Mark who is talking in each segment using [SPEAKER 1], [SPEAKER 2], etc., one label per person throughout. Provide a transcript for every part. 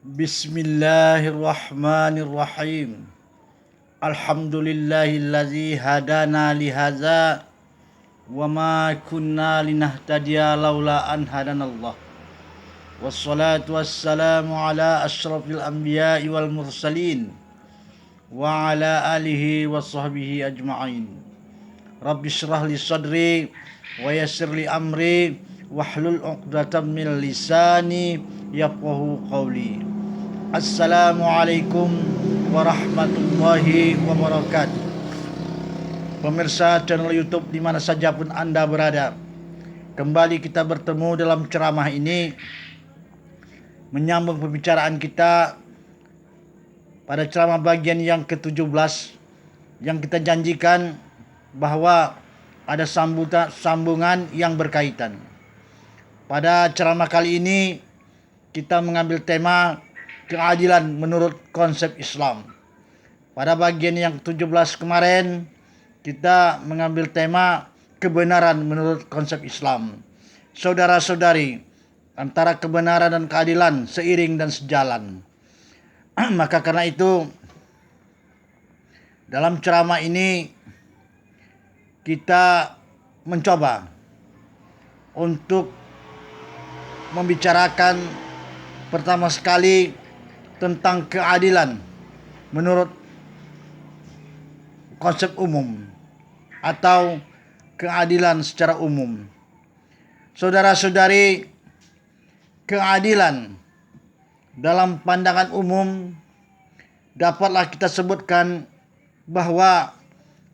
[SPEAKER 1] Bismillahirrahmanirrahim. Alhamdulillahillazi hadana lihaza wa ma kunna linahtadiya laula an hadanallah. Wassalatu wassalamu ala asyrafil anbiya'i wal mursalin wa ala alihi wa sahbihi ajma'in. Rabbi syrah li sadri wa yassir li amri wahlul 'uqdatam min lisani yafqahu qawli. Assalamualaikum warahmatullahi wabarakatuh. Pemirsa channel YouTube di mana saja pun Anda berada, kembali kita bertemu dalam ceramah ini, menyambung pembicaraan kita pada ceramah bagian yang ke-17 yang kita janjikan bahwa ada sambungan yang berkaitan. Pada ceramah kali ini kita mengambil tema keadilan menurut konsep Islam. Pada bagian yang ke-17 kemarin kita mengambil tema kebenaran menurut konsep Islam. Saudara-saudari, antara kebenaran dan keadilan seiring dan sejalan. Maka karena itu dalam ceramah ini kita mencoba untuk membicarakan pertama sekali tentang keadilan menurut konsep umum atau keadilan secara umum. Saudara-saudari, keadilan dalam pandangan umum dapatlah kita sebutkan bahwa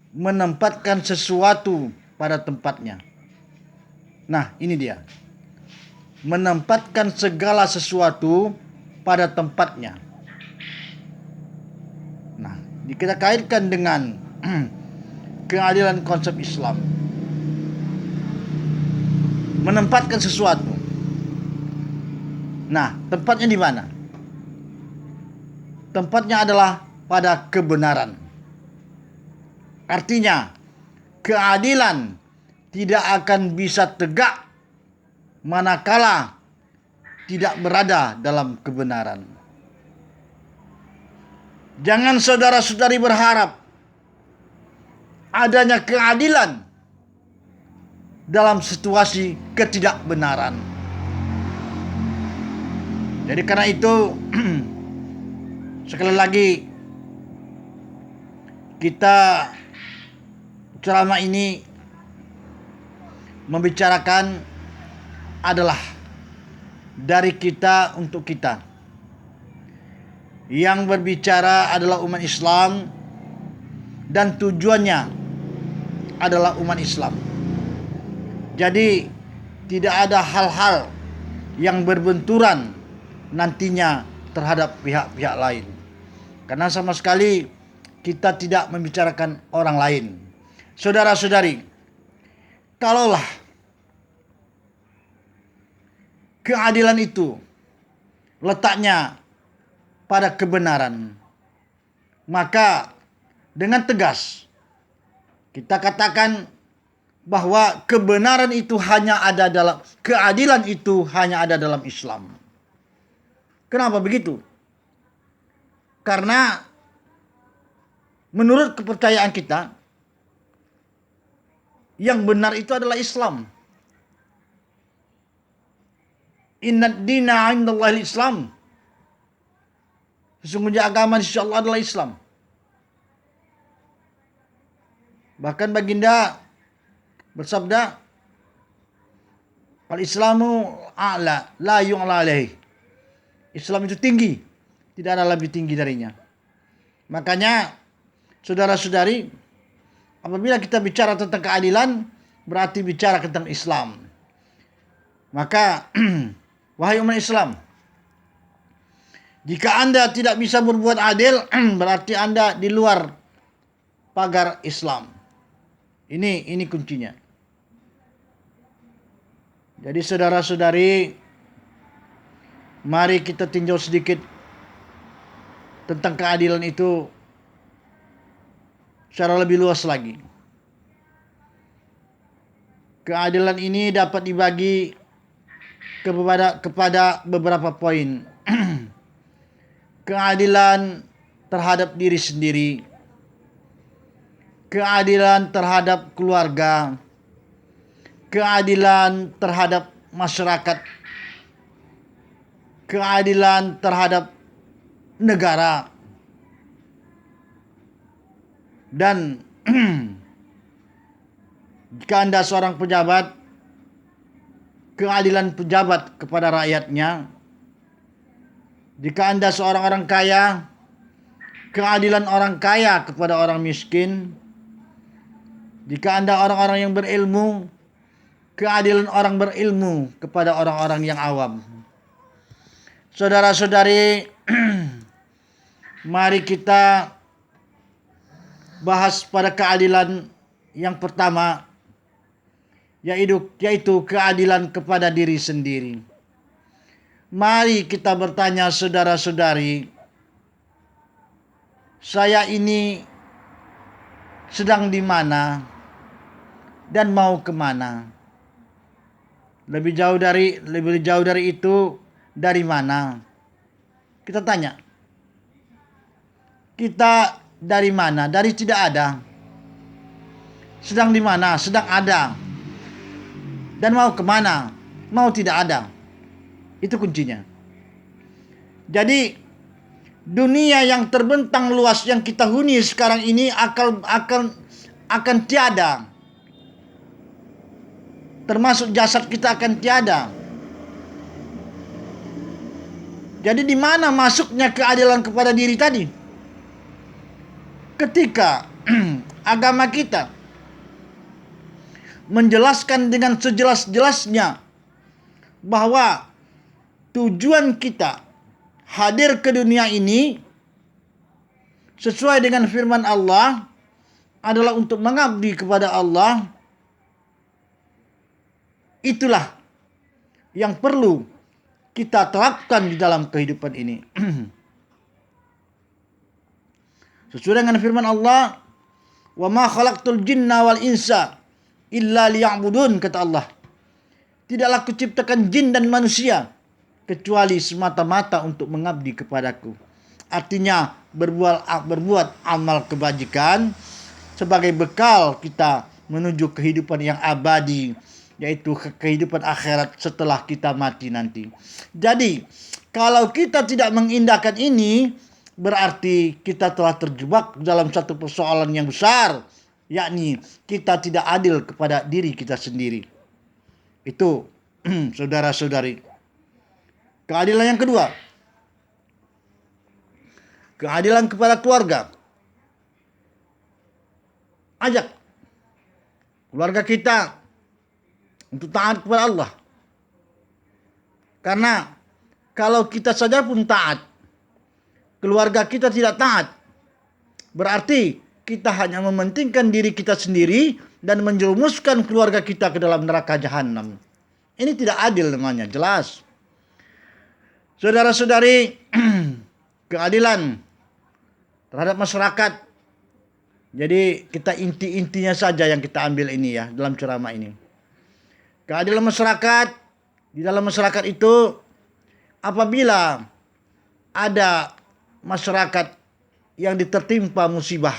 [SPEAKER 1] menempatkan sesuatu pada tempatnya. Nah, ini dia. Menempatkan segala sesuatu pada tempatnya. Nah, kita kaitkan dengan keadilan konsep Islam. Menempatkan sesuatu. Nah, tempatnya di mana? Tempatnya adalah pada kebenaran. Artinya, keadilan tidak akan bisa tegak manakala tidak berada dalam kebenaran. Jangan saudara-saudari berharap adanya keadilan dalam situasi ketidakbenaran. Jadi karena itu sekali lagi kita ceramah ini membicarakan adalah dari kita untuk kita. Yang berbicara adalah umat Islam dan tujuannya adalah umat Islam. Jadi tidak ada hal-hal yang berbenturan nantinya terhadap pihak-pihak lain. Karena sama sekali kita tidak membicarakan orang lain. Saudara-saudari, kalaulah keadilan itu letaknya pada kebenaran, maka dengan tegas kita katakan bahwa kebenaran itu hanya ada dalam, keadilan itu hanya ada dalam Islam. Kenapa begitu? Karena menurut kepercayaan kita, yang benar itu adalah Islam. Inna dina indallahi Islam. Sesungguhnya agama di sisi Allah adalah Islam. Bahkan baginda bersabda, al-Islamu a'la la yu'la alaihi. Islam itu tinggi, tidak ada lebih tinggi darinya. Makanya saudara-saudari, apabila kita bicara tentang keadilan, berarti bicara tentang Islam. Maka wahai umat Islam, jika Anda tidak bisa berbuat adil, berarti Anda di luar pagar Islam. Ini kuncinya. Jadi saudara-saudari, mari kita tinjau sedikit tentang keadilan itu secara lebih luas lagi. Keadilan ini dapat dibagi kepada beberapa poin. keadilan terhadap diri sendiri, keadilan terhadap keluarga, keadilan terhadap masyarakat, keadilan terhadap negara, dan jika Anda seorang pejabat, keadilan pejabat kepada rakyatnya. Jika Anda seorang orang kaya, keadilan orang kaya kepada orang miskin. Jika Anda orang-orang yang berilmu, keadilan orang berilmu kepada orang-orang yang awam. Saudara-saudari, mari kita bahas pada keadilan yang pertama, yaitu keadilan kepada diri sendiri. Mari kita bertanya, saudara-saudari, saya ini sedang di mana dan mau kemana? Lebih jauh dari itu, dari mana? Kita tanya. Kita dari mana? Dari tidak ada. Sedang di mana? Sedang ada. Dan mau kemana? Mau tidak ada. Itu kuncinya. Jadi dunia yang terbentang luas yang kita huni sekarang ini akan tiada. Termasuk jasad kita akan tiada. Jadi di mana masuknya keadilan kepada diri tadi? Ketika agama kita menjelaskan dengan sejelas-jelasnya bahwa tujuan kita hadir ke dunia ini sesuai dengan firman Allah adalah untuk mengabdi kepada Allah. Itulah yang perlu kita terapkan di dalam kehidupan ini. Sesuai dengan firman Allah, "Wa ma khalaqtul jinna wal insa illa liya'budun," kata Allah. Tidaklah kuciptakan jin dan manusia kecuali semata-mata untuk mengabdi kepadaku. Artinya berbuat amal kebajikan sebagai bekal kita menuju kehidupan yang abadi, yaitu kehidupan akhirat setelah kita mati nanti. Jadi, kalau kita tidak mengindahkan ini, berarti kita telah terjebak dalam satu persoalan yang besar, yakni kita tidak adil kepada diri kita sendiri. Itu, saudara-saudari. Keadilan yang kedua, keadilan kepada keluarga. Ajak keluarga kita untuk taat kepada Allah. Karena kalau kita saja pun taat, keluarga kita tidak taat, berarti kita hanya mementingkan diri kita sendiri dan menjerumuskan keluarga kita ke dalam neraka jahanam. Ini tidak adil namanya, jelas. Saudara-saudari, keadilan terhadap masyarakat. Jadi kita inti-intinya saja yang kita ambil ini ya dalam ceramah ini. Keadilan masyarakat, di dalam masyarakat itu apabila ada masyarakat yang ditertimpa musibah,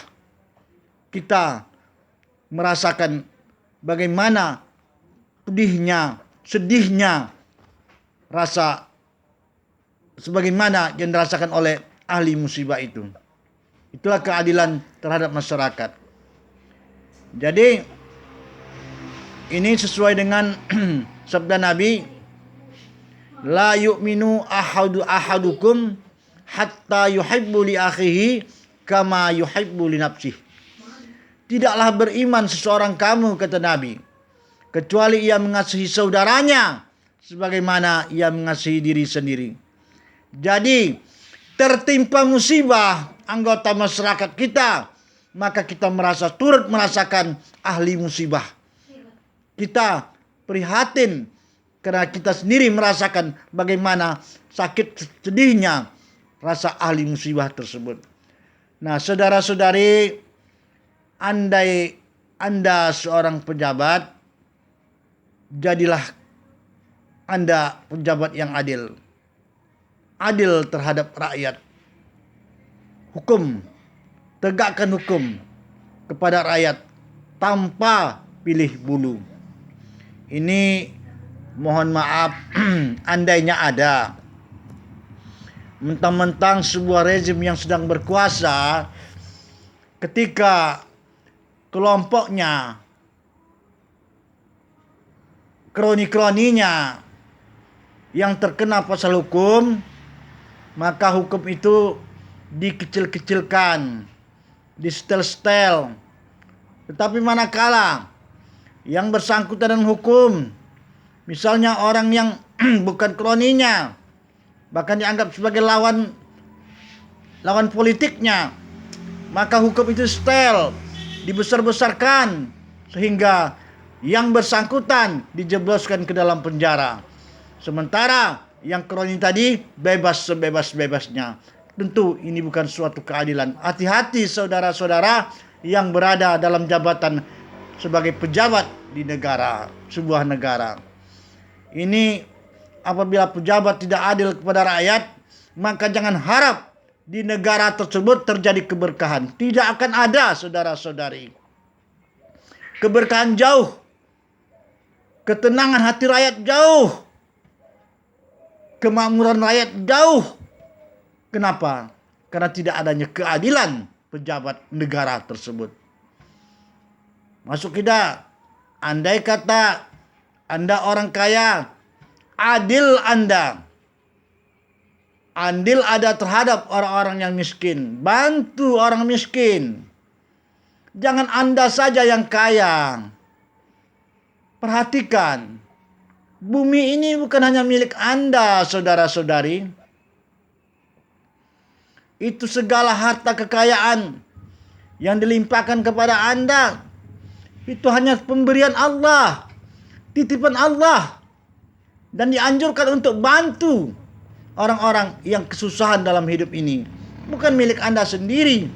[SPEAKER 1] kita merasakan bagaimana sedihnya rasa sebagaimana yang dirasakan oleh ahli musibah itu. Itulah keadilan terhadap masyarakat. Jadi ini sesuai dengan sabda Nabi, la yu'minu ahadukum hatta yuhibbu li akhihi kama yuhibbu li nafsihi. Tidaklah beriman seseorang kamu, kata Nabi, kecuali ia mengasihi saudaranya sebagaimana ia mengasihi diri sendiri. Jadi tertimpa musibah anggota masyarakat kita, maka kita turut merasakan ahli musibah. Kita prihatin karena kita sendiri merasakan bagaimana sakit sedihnya rasa ahli musibah tersebut. Nah, saudara-saudari, andai Anda seorang pejabat, jadilah Anda pejabat yang adil. Adil terhadap rakyat. hukum, tegakkan hukum kepada rakyat tanpa pilih bulu. Ini mohon maaf andainya ada. Mentang-mentang sebuah rezim yang sedang berkuasa, ketika kelompoknya, kroni-kroninya yang terkena pasal hukum, maka hukum itu dikecil-kecilkan, disetel-setel. Tetapi manakala yang bersangkutan dengan hukum, misalnya orang yang bukan kroninya, bahkan dianggap sebagai lawan politiknya, maka hukum itu setel, dibesar-besarkan, sehingga yang bersangkutan dijebloskan ke dalam penjara. Sementara yang kroni tadi bebas sebebas-bebasnya. Tentu ini bukan suatu keadilan. Hati-hati saudara-saudara yang berada dalam jabatan sebagai pejabat di negara, sebuah negara. Ini apabila pejabat tidak adil kepada rakyat, maka jangan harap di negara tersebut terjadi keberkahan. Tidak akan ada, saudara-saudari. Keberkahan jauh, ketenangan hati rakyat jauh, kemakmuran rakyat jauh. Kenapa? Karena tidak adanya keadilan pejabat negara tersebut. Masuk tidak? Andai kata Anda orang kaya, adil Anda, andil ada terhadap orang-orang yang miskin, bantu orang miskin. Jangan Anda saja yang kaya. Perhatikan, bumi ini bukan hanya milik Anda, saudara-saudari. Itu segala harta kekayaan yang dilimpahkan kepada Anda, itu hanya pemberian Allah, titipan Allah. Dan dianjurkan untuk bantu orang-orang yang kesusahan dalam hidup ini. Bukan milik Anda sendiri.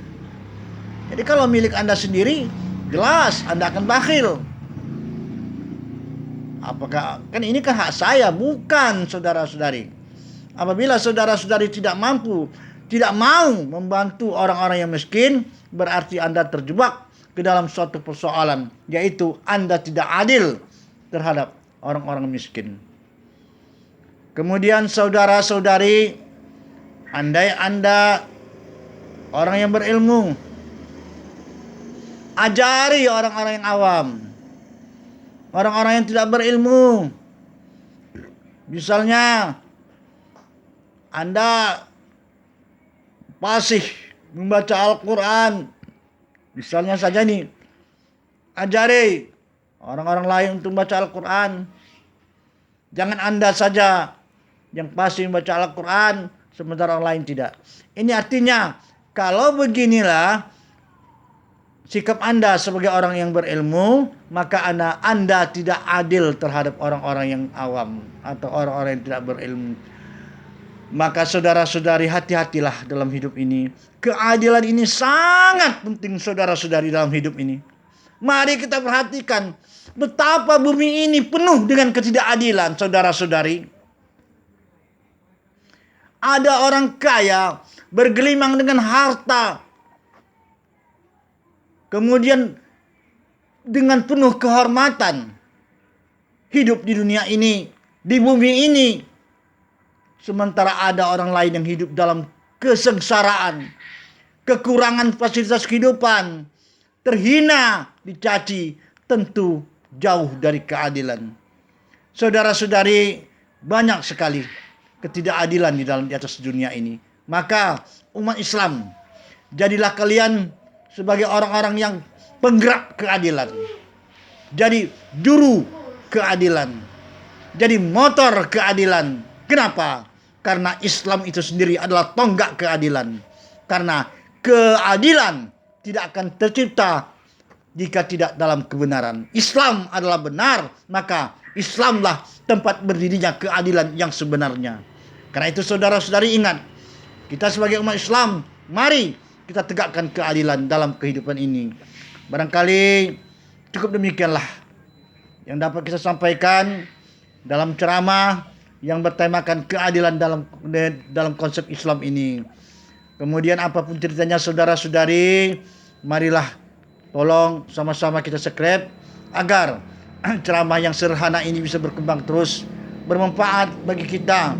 [SPEAKER 1] Jadi kalau milik Anda sendiri, jelas Anda akan bakhil. Apakah kan ini kan hak saya? Bukan, saudara-saudari. Apabila saudara-saudari tidak mampu, tidak mau membantu orang-orang yang miskin, berarti Anda terjebak ke dalam suatu persoalan, yaitu Anda tidak adil terhadap orang-orang miskin. Kemudian saudara-saudari, andai Anda orang yang berilmu, ajari orang-orang yang awam, orang-orang yang tidak berilmu. Misalnya Anda fasih membaca Al-Quran, misalnya saja nih, ajari orang-orang lain untuk membaca Al-Quran. Jangan Anda saja yang pasti membaca Al-Quran, sementara orang lain tidak. Ini artinya, kalau beginilah sikap Anda sebagai orang yang berilmu, maka Anda tidak adil terhadap orang-orang yang awam atau orang-orang yang tidak berilmu. Maka saudara-saudari, hati-hatilah dalam hidup ini. Keadilan ini sangat penting, saudara-saudari, dalam hidup ini. Mari kita perhatikan betapa bumi ini penuh dengan ketidakadilan, saudara-saudari. Ada orang kaya bergelimang dengan harta, kemudian dengan penuh kehormatan hidup di dunia ini, di bumi ini. Sementara ada orang lain yang hidup dalam kesengsaraan, kekurangan fasilitas kehidupan, terhina, dicaci, tentu jauh dari keadilan. Saudara-saudari, banyak sekali ketidakadilan di atas dunia ini. Maka umat Islam, jadilah kalian sebagai orang-orang yang penggerak keadilan. Jadi juru keadilan. Jadi motor keadilan. Kenapa? Karena Islam itu sendiri adalah tonggak keadilan. Karena keadilan tidak akan tercipta jika tidak dalam kebenaran. Islam adalah benar, maka Islamlah tempat berdirinya keadilan yang sebenarnya. Karena itu saudara-saudari ingat, kita sebagai umat Islam, mari kita tegakkan keadilan dalam kehidupan ini. Barangkali cukup demikianlah yang dapat kita sampaikan dalam ceramah yang bertemakan keadilan dalam konsep Islam ini. Kemudian apapun ceritanya saudara-saudari, marilah tolong sama-sama kita subscribe agar ceramah yang sederhana ini bisa berkembang terus, bermanfaat bagi kita,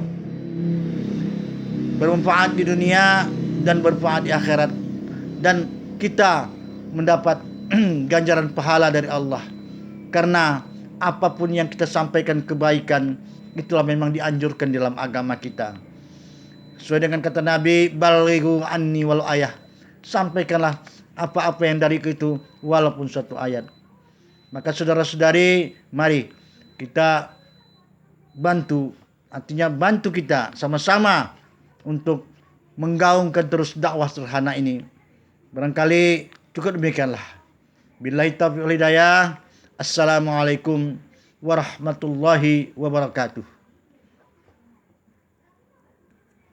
[SPEAKER 1] bermanfaat di dunia dan bermanfaat di akhirat, dan kita mendapat ganjaran pahala dari Allah. Karena apapun yang kita sampaikan kebaikan, itulah memang dianjurkan dalam agama kita. Sesuai dengan kata Nabi, balighu anni walau ayah. Sampaikanlah apa-apa yang dariku itu walaupun satu ayat. Maka saudara-saudari, mari kita bantu, artinya bantu kita sama-sama untuk menggaungkan terus dakwah sederhana ini. Barangkali cukup demikianlah. Billahi taufiq wal hidayah. Assalamualaikum warahmatullahi wabarakatuh.